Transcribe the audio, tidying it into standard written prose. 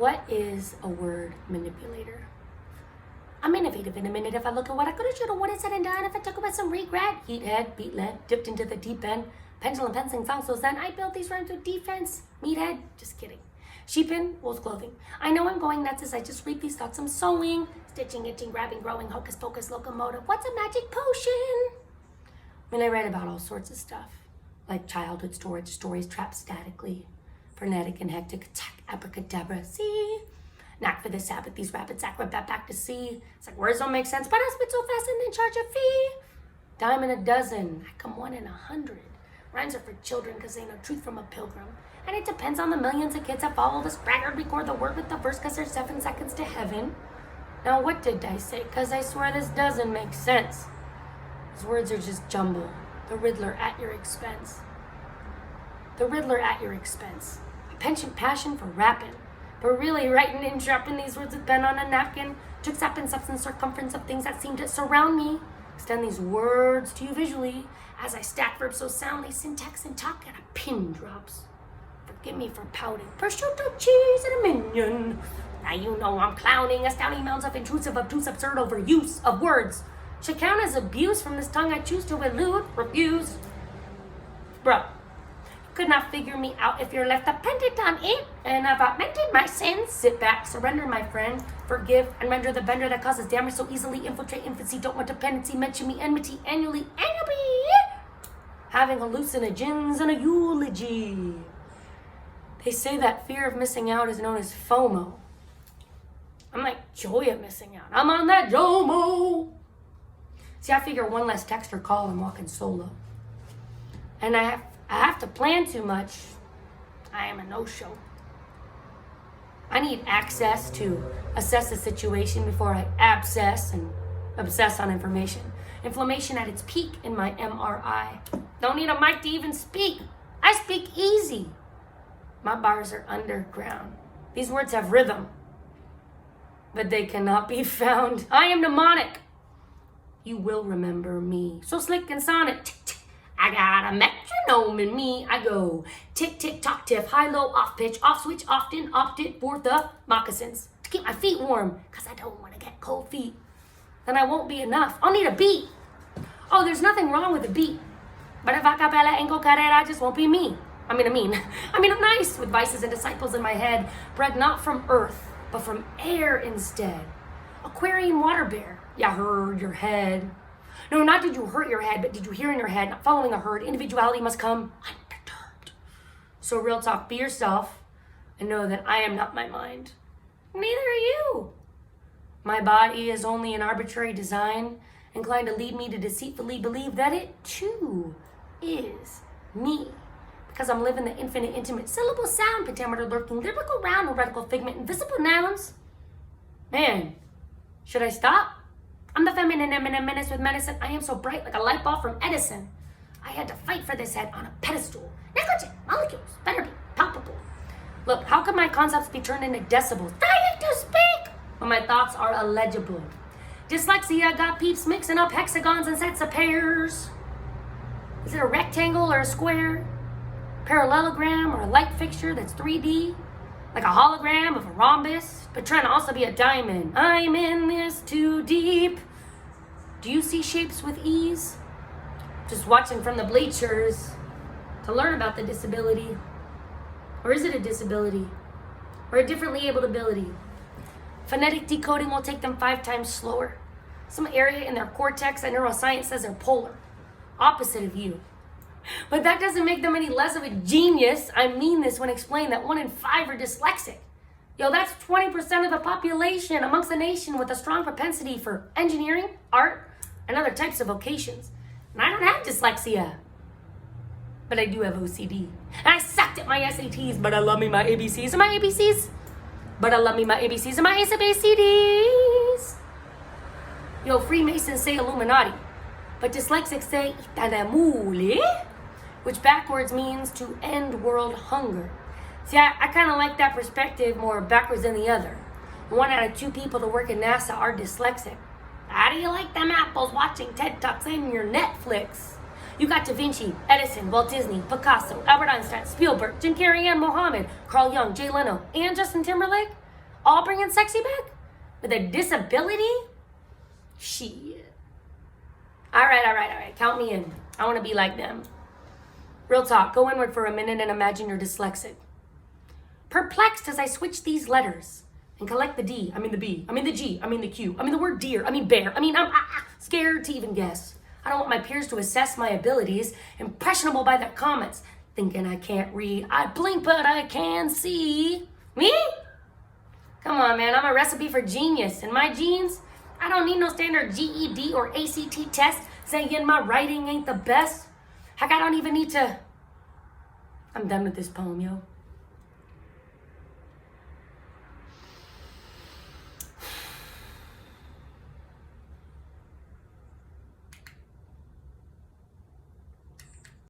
What is a word manipulator? I'm innovative in a minute if I look at what I could have, should have, what is said and done. If I talk about some regret, heat head, beat lead, dipped into the deep end, pendulum fencing song so zen. I built these rhymes with defense, meathead, just kidding. Sheep in wolf's clothing. I know I'm going nuts as I just read these thoughts I'm sewing, stitching, itching, grabbing, growing, hocus pocus, locomotive. What's a magic potion? I mean, I read about all sorts of stuff, like childhood storage stories trapped statically, frenetic and hectic attack, abracadabra, see? Knack for the Sabbath, these rapids acrobat back to sea. It's like words don't make sense, but I spit so fast and then charge a fee. Dime in a dozen, I come 1 in 100. Rhymes are for children because they know truth from a pilgrim. And it depends on the millions of kids that follow the spraggart, record the word with the verse because there's 7 seconds to heaven. Now what did I say? Because I swear this doesn't make sense. These words are just jumble. The Riddler at your expense. The Riddler at your expense. A penchant passion for rapping. But really writing and dropping these words with pen on a napkin. Took sap and substance circumference of things that seem to surround me. Extend these words to you visually as I stack verbs so soundly, syntax and talk at a pin drops. Forgive me for pouting. Prosciutto, cheese, and a minion. Now you know I'm clowning. Astounding amounts of intrusive, obtuse, absurd overuse of words should count as abuse from this tongue I choose to elude, refuse. Bro, could not figure me out if you're left dependent on it, and I've augmented my sins. Sit back, surrender, my friend, forgive, and render the bender that causes damage so easily. Infiltrate infancy, don't want dependency, mention me enmity, annually, having hallucinogens and a eulogy. They say that fear of missing out is known as FOMO. I'm like joy of missing out. I'm on that JOMO. See, I figure one less text or call, I'm walking solo. And I have to plan too much. I am a no-show. I need access to assess the situation before I abscess and obsess on information. Inflammation at its peak in my MRI. Don't need a mic to even speak. I speak easy. My bars are underground. These words have rhythm, but they cannot be found. I am mnemonic. You will remember me. So slick and sonic. I got a metronome in me. I go tick, tick, tock, tiff, high, low, off pitch, off switch, often opted for the moccasins to keep my feet warm because I don't want to get cold feet. Then I won't be enough. I'll need a beat. Oh, there's nothing wrong with a beat. But if a cappella ain't go carrera, I just won't be me. I'm nice with vices and disciples in my head, bred not from earth, but from air instead. Aquarium water bear. Yeah, heard your head. No, not did you hurt your head, but did you hear in your head, not following a herd, individuality must come unperturbed. So real talk, be yourself, and know that I am not my mind. Neither are you. My body is only an arbitrary design, inclined to lead me to deceitfully believe that it too is me. Because I'm living the infinite, intimate, syllable sound, pentameter lurking, lyrical round, heretical figment, invisible nouns. Man, should I stop? I'm the feminine eminent menace with medicine. I am so bright like a light bulb from Edison. I had to fight for this head on a pedestal. Negligent molecules better be palpable. Look, how can my concepts be turned into decibels? Dying to speak when my thoughts are illegible. Dyslexia got peeps mixing up hexagons and sets of pairs. Is it a rectangle or a square? Parallelogram or a light fixture that's 3D? Like a hologram of a rhombus, but trying to also be a diamond. I'm in this too deep. Do you see shapes with ease? Just watching from the bleachers to learn about the disability. Or is it a disability? Or a differently abled ability? Phonetic decoding will take them 5 times slower. Some area in their cortex that neuroscience says are polar. Opposite of you. But that doesn't make them any less of a genius. I mean this when explaining that 1 in 5 are dyslexic. Yo, that's 20% of the population amongst the nation with a strong propensity for engineering, art, and other types of vocations. And I don't have dyslexia. But I do have OCD. And I sucked at my SATs, but I love me my ABCs and my ABCs. But I love me my ABCs and my ABCDs. Yo, Freemasons say Illuminati. But dyslexics say Itanamuli, which backwards means to end world hunger. See, I kind of like that perspective more backwards than the other. 1 out of 2 people that work at NASA are dyslexic. How do you like them apples watching TED Talks and your Netflix? You got Da Vinci, Edison, Walt Disney, Picasso, Albert Einstein, Spielberg, Jim Carrey and Mohammed, Carl Jung, Jay Leno, and Justin Timberlake. all bringing sexy back? With a disability? Shit. All right. Count me in. I want to be like them. Real talk. Go inward for a minute and imagine you're dyslexic. Perplexed as I switch these letters and collect the D. I mean the B. I mean the G. I mean the Q. I mean the word deer. I mean bear. I'm scared to even guess. I don't want my peers to assess my abilities, impressionable by their comments, thinking I can't read. I blink, but I can see. Me? Come on, man. I'm a recipe for genius. In my genes, I don't need no standard GED or ACT test saying my writing ain't the best. Heck, I don't even need to. I'm done with this poem, yo.